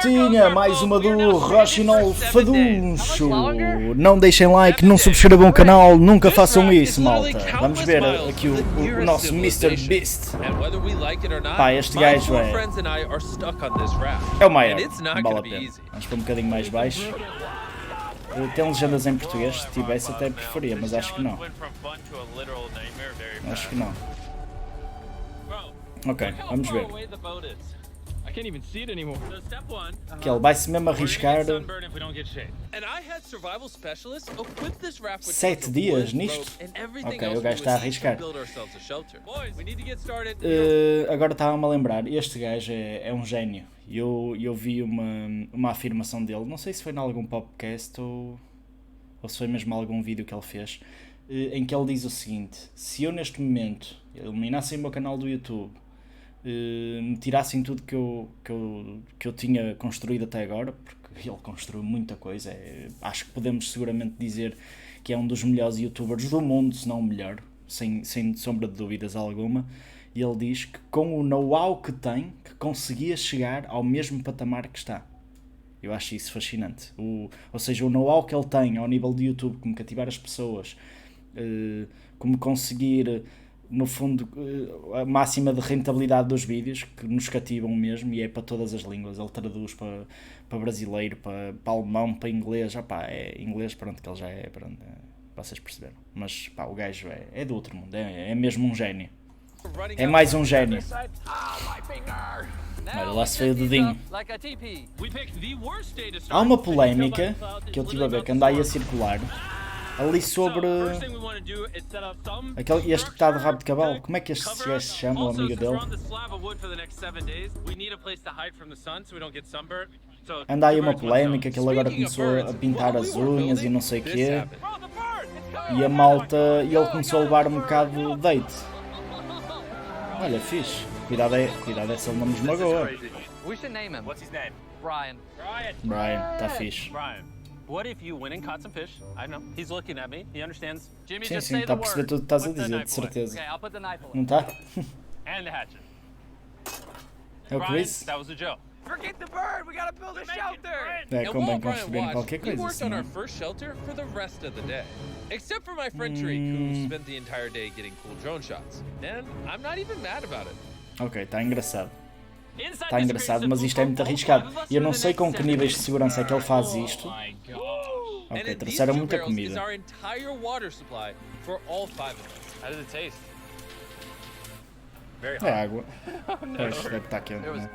Tinha mais uma do ROXItheofficial. Não deixem like, não subscrevam o canal, nunca façam isso, malta. Vamos ver aqui o nosso Mr. Beast. Pá, este gajo é o maior, não vale a pena. Vamos para um bocadinho mais baixo. Tem legendas em português, se tivesse até preferia, mas acho que não. Acho que não. Ok, vamos ver. Que ele vai-se mesmo arriscar 7 dias nisto? Ok, o gajo está a arriscar. Agora estava-me a lembrar, este gajo é um gênio. Eu vi uma afirmação dele, não sei se foi em algum podcast ou se foi mesmo algum vídeo que ele fez, em que ele diz o seguinte: se eu neste momento eliminassem o meu canal do YouTube, me tirassem tudo que eu tinha construído até agora, porque ele construiu muita coisa, acho que podemos seguramente dizer que é um dos melhores youtubers do mundo, se não o melhor, sem sombra de dúvidas alguma, e ele diz que com o know-how que tem, que conseguia chegar ao mesmo patamar que está. Eu acho isso fascinante, ou seja, o know-how que ele tem ao nível de YouTube, como cativar as pessoas, como conseguir, no fundo, a máxima de rentabilidade dos vídeos, que nos cativam mesmo, e é para todas as línguas. Ele traduz para brasileiro, para alemão, para inglês. É inglês, pronto, que ele já é, pronto, vocês perceberam. Mas pá, o gajo é do outro mundo, é mesmo um gênio. É mais um gênio. Olha, lá se foi o dedinho. Há uma polémica que eu estive a ver, que anda aí a circular, ali sobre este que está de rabo de cavalo. Como é que este gajo se chama, o amigo dele? Anda aí uma polémica que ele agora começou a pintar as unhas e não sei o quê. E a malta, e ele começou a levar um bocado de date. Olha, fixe. Cuidado se ele não nos magoa. Brian, está fixe. What if you went and caught some fish? I know. He's looking at me. He understands. Jimmy, sim, está a perceber tudo o que estás a dizer, de certeza. Não está? And the hatchet. É o que disse? That was a joke. Forget the bird. We gotta build a shelter. É, convém construir qualquer coisa. We worked on our first shelter for the rest of the day, except for my friend Tariq, who spent the entire day getting cool drone shots. And I'm not even mad about it. Ok, está engraçado. Está engraçado, mas isto é muito arriscado. E eu não sei com que níveis de segurança é que ele faz isto. Ok, trouxeram muita comida. É água. Pois, deve estar quente, né?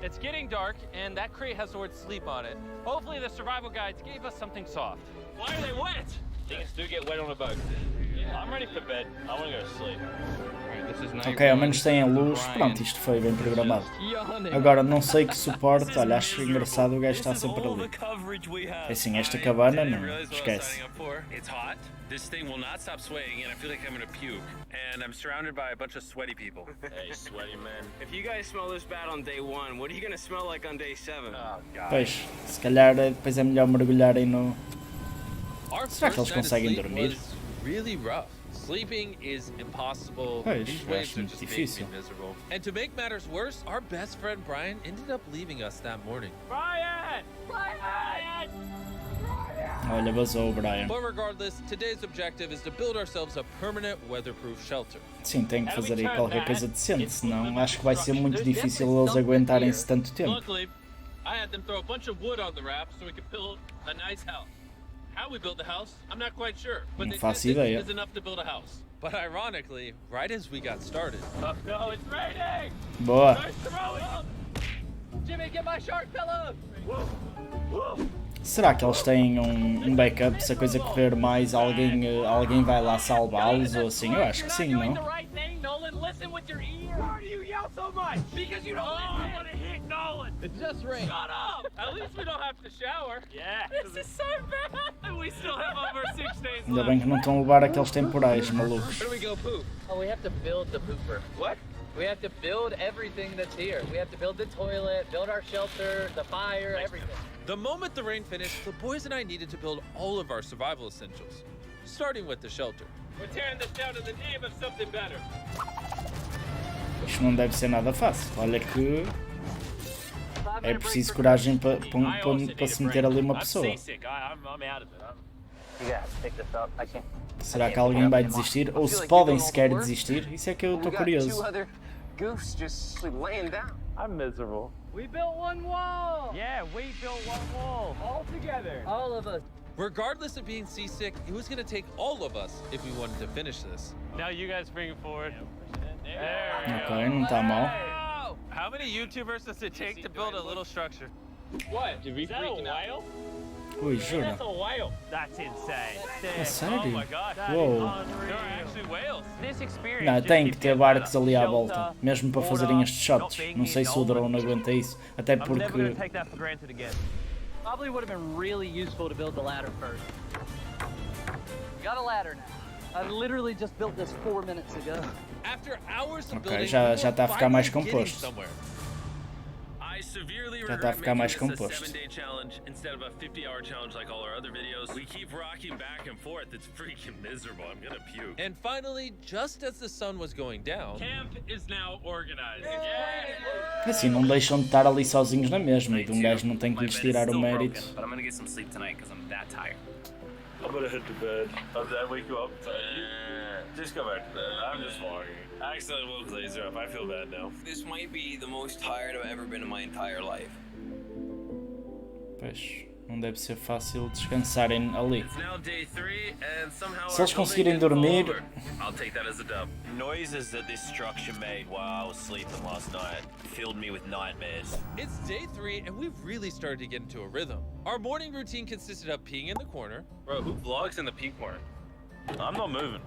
It's getting dark, and that crate has the word sleep on it. Hopefully the survival guides gave us something soft. Why are they wet? Things do get wet on a boat. I'm ready for bed. I want to go to sleep. Ok, ao menos têm a luz. Pronto, isto foi bem programado. Agora, não sei que suporte. Olha, acho engraçado o gajo está sempre ali. É assim, esta cabana, não esquece. This thing will not stop swaying, and I feel like I'm gonna puke. And I'm surrounded by a bunch of sweaty people. Hey, sweaty man. If you guys smell this bad on day 1, what are you gonna smell like on day 7? Oh, God. Pois, se calhar depois é melhor mergulharem no... Será que eles conseguem dormir? Really rough. Sleeping is impossible. These waves are just making me miserable. And to make matters worse, our best friend Brian ended up leaving us that morning. Brian! Brian! Olha, vazou o Brian. But regardless, today's objective is to build ourselves a permanent weatherproof shelter. Sim, tem que fazer aí qualquer coisa decente, senão acho que vai ser muito difícil eles aguentarem-se tanto tempo. Luckily, I had them throw a bunch of wood on the raft so we could build a nice house. How we built the house, I'm not quite sure, but Não faço ideia. is enough to build a house. But ironically, right as we got started, No, it's raining. Boa. Jimmy, get my shark pillows. Será que eles têm um backup? Se a coisa correr mais, alguém vai lá salvá-los ou assim? Eu acho que sim, não? It's just rain. Shut up! At least we don't have to shower. Yeah. This is so bad. We still have over 6 days left. Ainda bem que não estão a levar aqueles temporais malucos. Where do we go poop? Oh, we have to build the pooper. What? We have to build everything that's here. We have to build the toilet, build our shelter, the fire, everything. The moment the rain finished, the boys and I needed to build all of our survival essentials, starting with the shelter. We're tearing this down in the name of something better. Isto não deve ser nada fácil. Olha que é preciso coragem para se meter ali uma pessoa. Será que alguém vai desistir? Ou se podem sequer desistir? Isso é que eu estou curioso. I'm miserable. We built one wall! Yeah, we built one wall. All together. All of us. Regardless of being seasick, it was going to take all of us if we wanted to finish this. Now you guys bring it forward. Ok, não está mal. How many YouTubers does it take to build a little structure? What? Did we freaking out? Ui, jura? That's a whale. That's insane. É sério? Oh my gosh. Uou. There are actually whales. This experience. Não, tem que ter barcos ali à volta, mesmo para fazerem estes shots. Não sei se o drone aguenta isso, até porque... Probably would have been really useful to build the ladder first. Got a ladder now. I literally just built this 4 minutes ago. After hours of Ok, building, já está a ficar mais finally getting composto. somewhere. I severely Já está a regret ficar mais making this a composto. 7-day challenge instead of a 50-hour challenge like all our other videos. We keep rocking back and forth. It's freaking miserable. I'm gonna puke. And finally, just as the sun was going down, Camp is now organized. Assim, não deixam de estar ali sozinhos na mesma, e de um gajo não tem que lhes tirar o mérito. But I'm gonna get some sleep tonight because I'm that tired. I'm gonna head to bed. Did I wake you up? Just go back to bed. I'm just walking. I accidentally woke Laser up. I feel bad now. This might be the most tired I've ever been in my entire life. Pois, não deve ser fácil descansarem ali. It's now day 3 and somehow Se eles our conseguirem building is dormir... over. I'll take that as a dub. Noises that this structure made while I was sleeping last night filled me with nightmares. it's day 3 and we've really started to get into a rhythm. Our morning routine consisted of peeing in the corner, Bro, who vlogs in the pee corner? I'm not moving.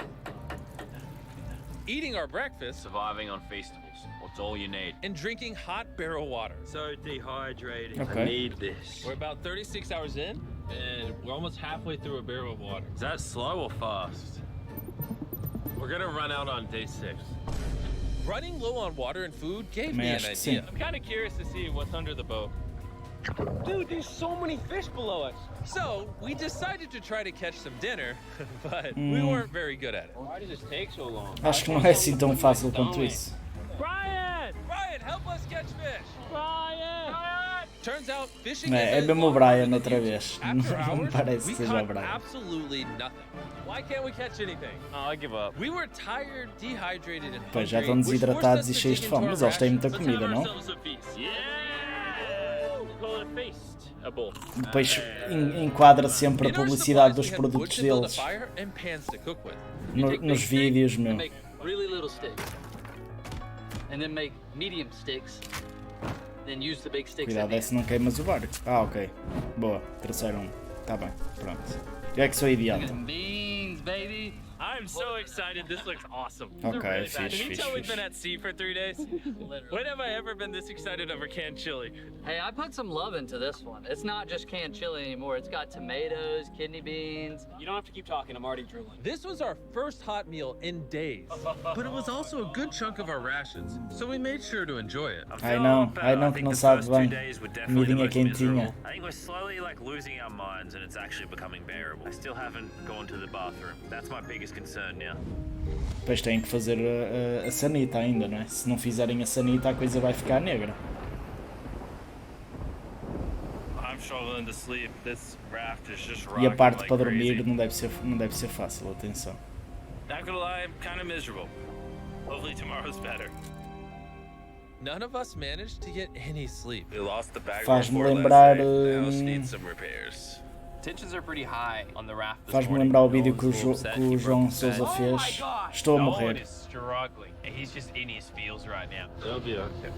eating our breakfast, Surviving on Feastables. What's all you need? and drinking hot barrel water. So dehydrated. Okay. I need this. We're about 36 hours in, and we're almost halfway through a barrel of water. Is that slow or fast? We're gonna run out on day 6. Running low on water and food gave me Também an acho que sim. idea. I'm kind of curious to see what's under the boat. Dude, there's so many fish below us. So we decided to try to catch some dinner, but we weren't very good at it. Why does this take so long? Acho que não é assim tão fácil quanto isso. Brian! Brian, help us catch fish! Brian! Turns out fishing É, é is mesmo o as Brian fun as outra it vez. is. After Não me hours, parece we que seja o caught Brian. absolutely nothing. Why can't we catch anything? Oh, I give up. We were tired, dehydrated, and Pois, já hungry, estão which forced desidratados us e to cheios dig de into fome, our mas eles têm muita rations. comida, não? Ourselves a feast. Yeah! Call it feastable. Depois enquadra sempre a In our publicidade supplies, dos we had wood produtos to build a deles fire and pans to cook with. nos vídeos, meu. Make really little sticks. And then make medium sticks. Then use the big sticks. Cuidado, é se não queimas o barco. Ah, ok. Boa, terceiro um. Tá bem, pronto. Eu é que sou idiota. Beans, baby. I'm so excited. This looks awesome. Ok, Can fixe, you fixe, tell we've been fixe. at sea for 3 days? Literally. When have I ever been this excited over canned chili? Hey, I put some love into this one. It's not just canned chili anymore. It's got tomatoes, kidney beans. You don't have to keep talking. I'm already drooling. This was our first hot meal in days, but it was also a good chunk of our rations, so we made sure to enjoy it. Ai não que não sabe bem. Comidinha quentinha. I think we're slowly like losing our minds and it's actually becoming bearable. I still haven't gone to the bathroom. That's my biggest concern now. Depois têm que fazer a sanita ainda, não é? Se não fizerem a sanita a coisa vai ficar negra. I'm struggling to sleep. This raft is just E a rocking parte like para dormir crazy. não deve ser fácil, atenção. Not gonna lie, I'm kind of miserable. Hopefully tomorrow's better. None of us managed to get any sleep. We lost the bag. Faz-me lembrar, The house needs some repairs. Tensions are pretty high on the raft this Faz-me morning. lembrar o No vídeo one's que o, too upset. que He o broke João the Sousa bed. fez. Estou a No morrer. one is struggling. He's just in his feels right now. It'll be okay.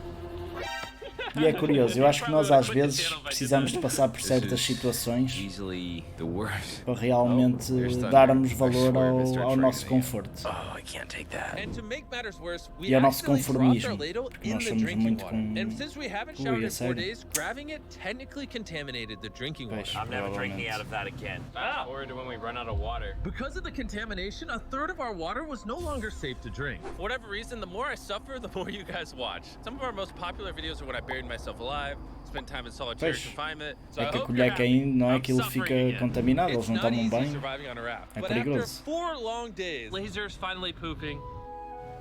E é curioso, eu acho que nós às vezes precisamos de passar por certas situações Easily the worst. para realmente darmos valor ao nosso conforto. Oh, I can't take that. And to make matters worse, we E ao nosso accidentally dropped our conformismo, ladle porque in nós the somos drinking muito water. com... And since we haven't Ui, showered é in 4 sério? days, grabbing it technically contaminated the drinking Pois, water. I'm never drinking provavelmente. out of that again. Fast forward to when we run out of water. Because of the contamination, a third of our water was no longer safe to drink. For whatever reason, the more I suffer, the more you guys watch. Some of our most popular videos are when I buried myself alive, spent time in solitary Pois, confinement. So é I que a hope colher you're happy. caindo, não é? I'm Aquilo suffering fica again. contaminado, eles It's não not tomam easy banho. surviving on a raft. É But after perigoso. 4 long days, Laser's finally pooping.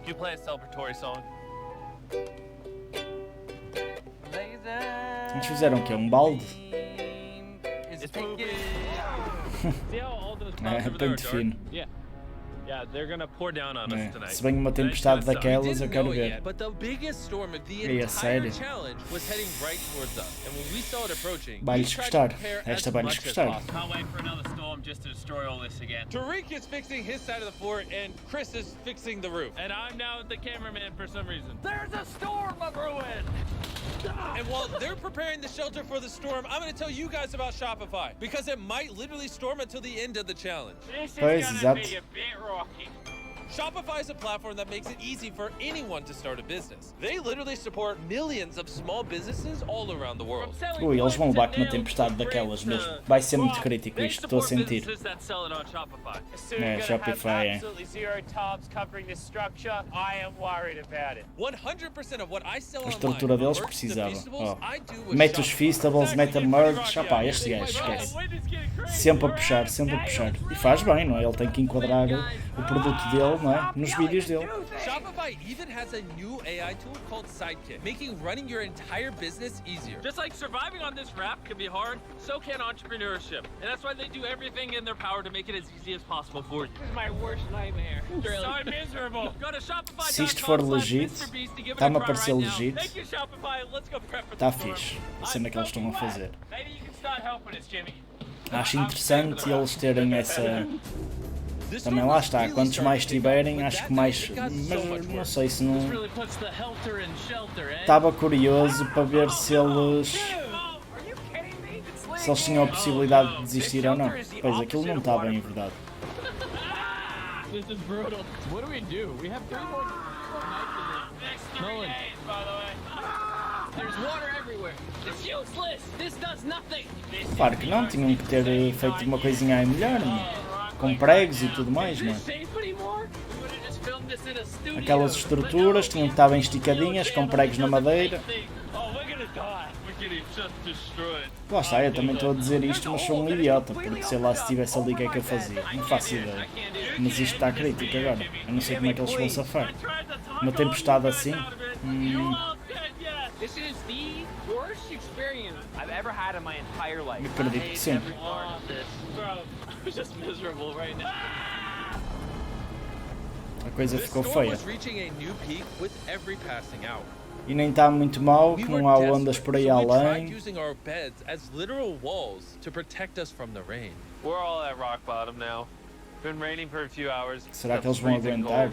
Can you play a celebratory song? Laser. Eles fizeram o quê? Um balde? É, pente fino. Yeah, they're gonna pour down on us tonight. Se vem uma tempestade daquelas, eu quero ver. But the biggest storm of the É entire sério? challenge was heading right towards us. And when we saw it approaching, Vai-lhes gostar. Esta vai-lhes gostar. Can't wait for another storm just to destroy all this again. Tariq is fixing his side of the fort, and Chris is fixing the roof. And I'm now the cameraman for some reason. There's a storm of ruin! And while they're preparing the shelter for the storm, I'm going to tell you guys about Shopify, because it might literally storm until the end of the challenge. This is Pois, gonna exato. be a bit rocky. Shopify is a platform that makes it easy for anyone to start a business. They literally support millions of small businesses all around the world. Ui, eles vão levar com uma tempestade daquelas mesmo. Vai ser muito crítico isto, estou a sentir. É, Shopify, é. 100% A estrutura deles precisava. Oh. Mete os Feastables, mete a Merge. Opá, este gajo esquece. Sempre a puxar, sempre a puxar. E faz bem, não é? Ele tem que enquadrar o produto dele, não é? Nos vídeos dele. Shopify even has a new AI tool called Sidekick, making running your entire business easier. Just like surviving on this raft can be hard, so can entrepreneurship. And that's why they do everything in their power to make it as easy as possible for you. This is my worst nightmare. So miserable. Go to Shopify. Se isto for legit, está-me a parecer legit. Thank you, Shopify. Let's go prep for Está the storm. fixe. A cena que eles estão a fazer. Maybe you can start helping us, Jimmy. Acho interessante eles terem essa... Também lá está, quantos mais tiverem, acho que mais... Mas não sei se não... Estava curioso para ver se eles... Se eles tinham a possibilidade de desistir ou não. Pois, aquilo não está bem, em verdade. This is brutal. What do we do? We have 3 more nights in this. Next 3 days, by the way. There's water everywhere. It's useless. This does nothing. Claro que não, tinham que ter feito uma coisinha aí melhor, não? Com pregos e tudo mais, não é? Aquelas estruturas tinham que estar bem esticadinhas, com pregos na madeira. Lá está, eu também estou a dizer isto, mas sou um idiota, porque sei lá se estivesse ali o que é que eu fazia. Não faço ideia. Mas isto está crítico agora. Eu não sei como é que eles vão safar. Uma tempestade assim. This is the worst experience I've ever had in my entire life. Acredito que sim. I'm just miserable right now. A coisa ficou feia. was reaching a new peak with every passing hour. E nem está muito mal, que não há ondas por aí além. Using our beds as literal walls to protect us from the rain. We're all at rock bottom now. Been raining for a few hours. Será que eles vão aguentar?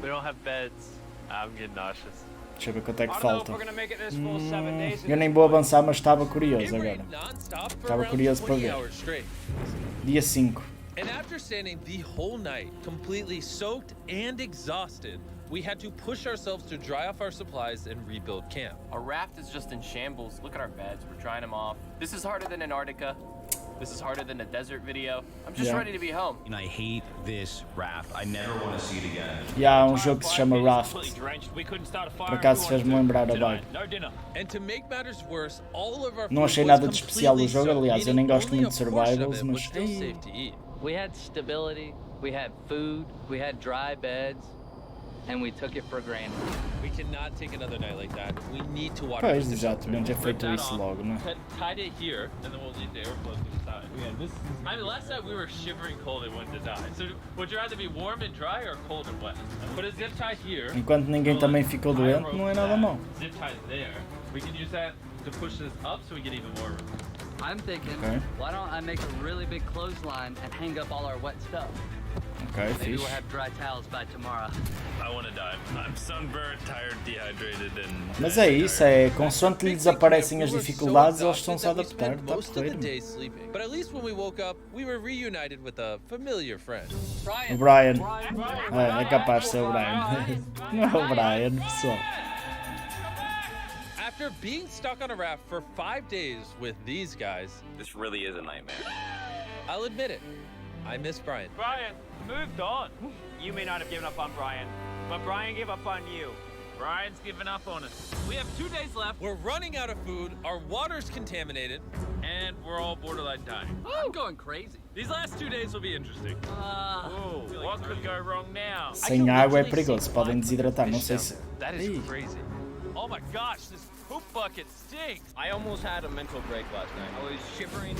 We don't have beds. I'm getting nauseous. Deixa eu ver quanto é que falta. Eu nem vou avançar, mas estava curioso agora. Estava curioso para ver. Dia 5. And after standing the whole night, completely soaked and exhausted, we had to push ourselves to dry off our supplies and rebuild camp. Our raft is just in shambles. Look at our beds. We're drying them off. This is harder than Antarctica. This is harder than a desert video. I'm just ready to be home. And I hate this raft. I never want to see it again. E há um jogo que se chama Raft. Por acaso fez-me lembrar a vibe. And to make matters worse, all of our Não achei food nada was de especial do jogo, completely aliás, eu soaked, nem gosto meaning muito de only a portion of survivals, it was mas... still safe to eat. We had stability, we had food, we had dry beds, and we took it for granted. We cannot take another night like that. We need to water Pois, this exato, deviam ter feito isso logo, não é? Tied it here, and then we'll leave the airflow to the side. Yeah, this is... I mean, last night we were shivering cold and wanted to die. So, would you rather be warm and dry or cold and wet? Put a zip tie here. Enquanto ninguém também ficou doente, não é nada mau. Zip tie there. We can use that to push this up so we get even more room. I'm thinking, Okay. why don't I make a really big clothesline and hang up all our wet stuff? Ok, Maybe fixe. we'll have dry towels by tomorrow. I want to die. I'm sunburned, tired, dehydrated, and... Mas é isso, é consoante lhes aparecem as dificuldades, eles estão-se a adaptar, está porreiro. But at least when we woke up, we were reunited with a familiar friend. O Brian. É capaz de ser o Brian. Não é o Brian, pessoal. After being stuck on a raft for 5 days with these guys, This really is a nightmare. I'll admit it, I miss Brian. Brian, moved on. You may not have given up on Brian, but Brian gave up on you. Brian's given up on us. We have 2 days left, We're running out of food, our water's contaminated. and we're all borderline dying. I'm going crazy. These last 2 days will be interesting. Whoa, what could go wrong now? Sem água é perigoso, podem desidratar, não sei se... That is crazy. Oh my gosh, this poop bucket stinks. I almost had a mental break last night. I was shivering,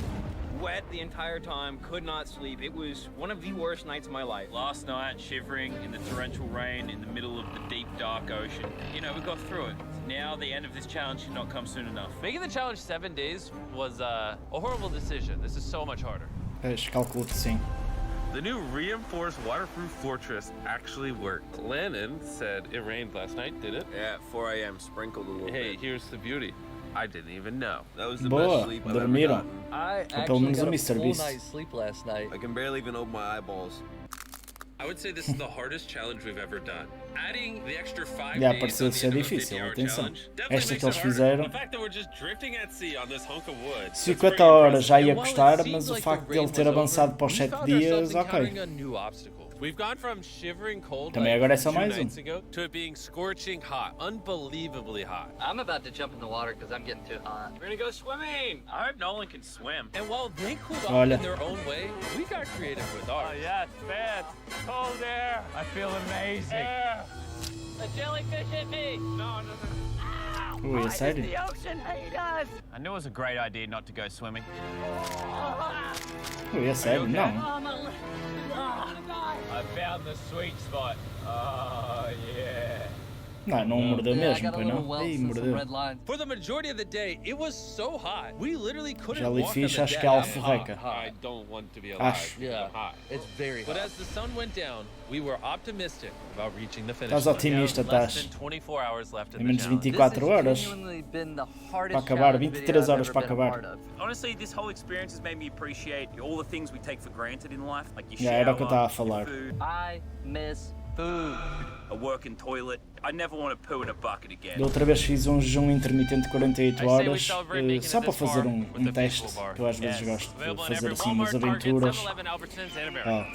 wet the entire time, could not sleep. It was one of the worst nights of my life. Last night, shivering in the torrential rain in the middle of the deep, dark ocean. You know, we got through it. Now the end of this challenge should not come soon enough. Making the challenge 7 days was a horrible decision. This is so much harder. Pois, calculo que sim. The new reinforced waterproof fortress actually worked. Lennon said it rained last night, did it? Yeah, at 4 a.m. sprinkled a little Hey, bit. here's the beauty. I didn't even know. That was the Boa, best sleep I've ever dormiram. gotten. I Ou pelo actually menos got o a Mr. full Beast. night's sleep last night. I can barely even open my eyeballs. I would say this is the hardest challenge we've ever done. Adding the extra 5 Já days pareceu on the ser end of a difícil, 50-hour atenção. challenge definitely Esta makes que eles it harder. fizeram, The fact that we're just drifting at sea on this hunk of wood. 50 horas já ia And while it custar, seems mas o like facto the de ele rain ter was avançado over, para os we 7 found dias, ourselves encountering ok. a new obstacle. We've gone from shivering cold Também like agora é só 2 mais nights ago to it being scorching hot, unbelievably hot. I'm about to jump in the water because I'm getting too hot. We're gonna go swimming! I hope Nolan can swim. And while they cooled off Olha. in their own way, we got creative with ours. Yes, man. Cold air. I feel amazing. Air. A jellyfish hit me! No. Ui, é sério? I knew it was a great idea not to go swimming. Ui, é sério? Não. I found the sweet spot. Oh, yeah. Não mordeu Yeah, I mesmo, got a pois little não? welts Ih, and some mordeu. red lines. For the majority of the day, it was so hot. We literally couldn't walk on Jellyfish the acho deck. que é alforreca. I don't want to be alive. Acho. Yeah, hot. It's very hot. But as the sun went down, we were optimistic about reaching the finish Estás line. otimista, Less estás? than 24 hours left Tem in the menos challenge. 24 horas. This has genuinely been the Para hardest acabar, challenge 23 video I've horas ever para been a acabar. part of. Honestly, this whole experience has made me appreciate all the things we take for granted in life, like your Já shower, era o que eu estava a your falar. food, I miss food. a working toilet. I never want to poo in a bucket again. Da outra vez fiz um jejum intermitente de 48 horas, só para fazer um teste, que eu às vezes gosto de fazer assim umas aventuras.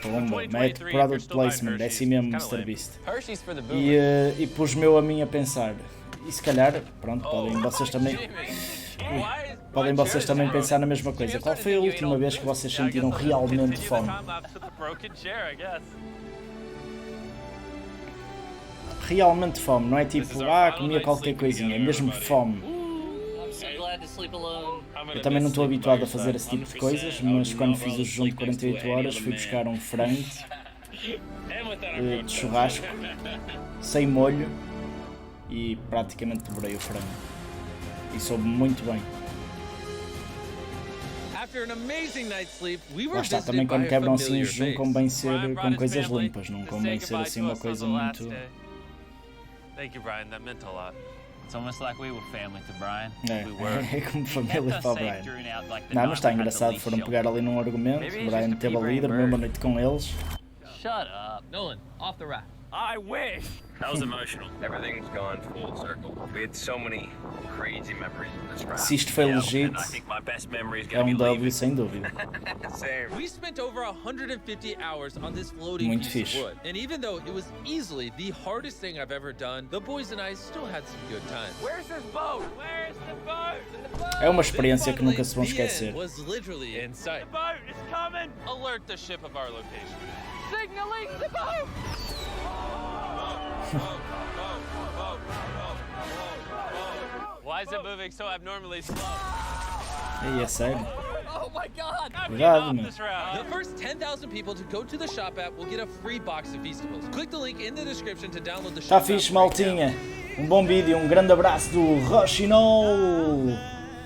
Pomba, mete product placement, é assim mesmo Mr. Beast. Hershey's for the E pus-me a mim a pensar, e se calhar, pronto, podem vocês também... Podem vocês também pensar na mesma coisa. Qual foi a última vez que vocês sentiram realmente fome? Realmente fome, não é tipo, comia qualquer coisinha, é mesmo fome. I'm so glad to sleep alone. Eu também não estou habituado a fazer esse tipo de coisas, mas quando fiz o jejum de 48 horas fui buscar um frango de churrasco, sem molho, e praticamente devorei o frango. E soube muito bem. After an amazing night's sleep, we were Lá está, também visited by quando a quebram assim o familiar jejum face. convém ser com coisas limpas, não convém ser assim uma coisa muito... Thank you, Brian. That meant a lot. It's almost like we were family to Brian. É como família para o Brian. Não, mas está engraçado, foram pegar ali num argumento, o Brian teve ali, dormiu uma noite com eles. Shut up. Nolan, off the raft. I wish. That was emotional. Everything's gone full circle. We had so many crazy memories in this raft. Se isto foi legit, I think my best memory is é going to be W leaving. sem dúvida. Same. We spent over 150 hours on this floating Muito piece fixe. of wood. And even though it was easily the hardest thing I've ever done, the boys and I still had some good times. Where's this boat? Where's the boat? É uma experiência que nunca se vão The esquecer. end was literally in sight. The boat is coming. Alert the ship of our location. Signaling the boat. Why is it moving so abnormally slow? Aí, é sério. Oh my God! Cuidado, meu. The first 10,000 people to go to the shop app will get a free box of Feastables. Click the link in the description to download the Tá shop fixe, app right now. maltinha. Um bom vídeo, um grande abraço do Roxi.